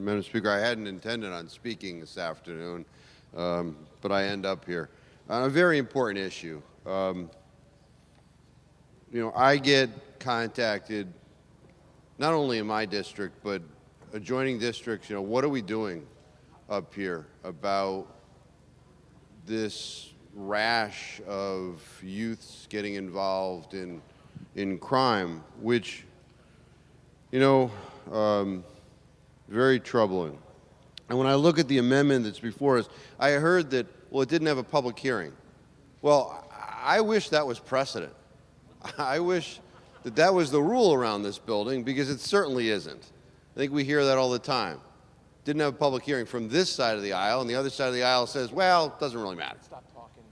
Madam Speaker, I hadn't intended on speaking this afternoon, but I end up here on a very important issue. I get contacted not only in my district, but adjoining districts, what are we doing up here about this rash of youths getting involved in crime, which, very troubling. And when I look at the amendment that's before us, I heard that, well, it didn't have a public hearing. Well, I wish that was precedent. I wish that that was the rule around this building, because it certainly isn't. I think we hear that all the time. Didn't have a public hearing from this side of the aisle, and the other side of the aisle says, well, it doesn't really matter. Stop talking.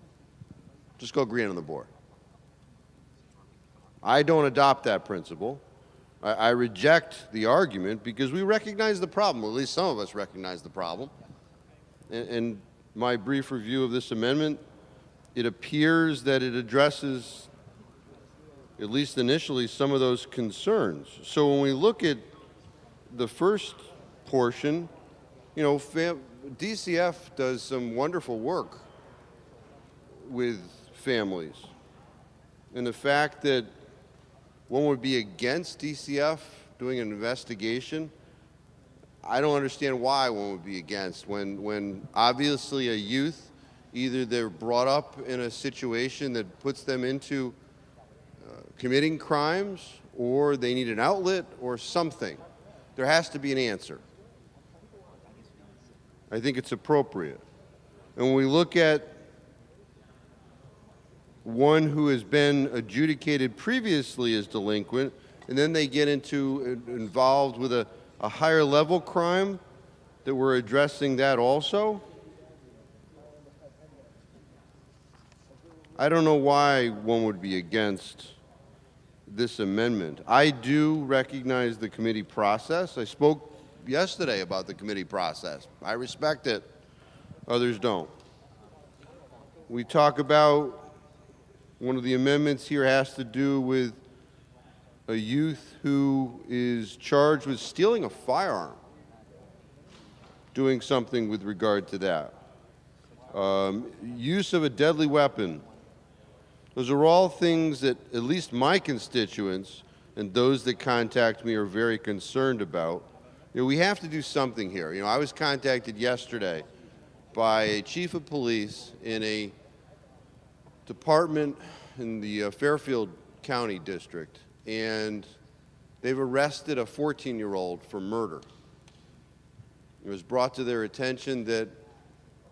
Just go green on the board. I don't adopt that principle. I reject the argument because we recognize the problem. At least some of us recognize the problem. And my brief review of this amendment, it appears that it addresses, at least initially, some of those concerns. So when we look at the first portion, DCF does some wonderful work with families. And the fact that one would be against DCF doing an investigation, I don't understand why one would be against when obviously a youth, either they're brought up in a situation that puts them into committing crimes, or they need an outlet or something. There has to be an answer. I think it's appropriate. And when we look at one who has been adjudicated previously as delinquent, and then they get involved with a higher level crime, that we're addressing that also. I don't know why one would be against this amendment. I do recognize the committee process. I spoke yesterday about the committee process. I respect it. Others don't. We talk about one of the amendments here has to do with a youth who is charged with stealing a firearm, doing something with regard to that. Use of a deadly weapon. Those are all things that at least my constituents and those that contact me are very concerned about. We have to do something here. I was contacted yesterday by a chief of police in a department in the Fairfield County District, and they've arrested a 14-year-old for murder. It was brought to their attention that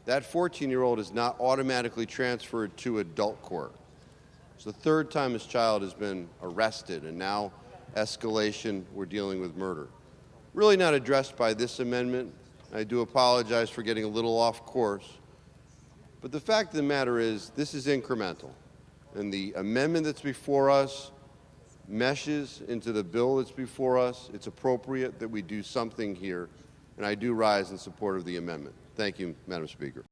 that 14-year-old is not automatically transferred to adult court. It's the third time this child has been arrested, and now escalation, we're dealing with murder. Really not addressed by this amendment. I do apologize for getting a little off course. But the fact of the matter is, this is incremental. And the amendment that's before us meshes into the bill that's before us. It's appropriate that we do something here. And I do rise in support of the amendment. Thank you, Madam Speaker.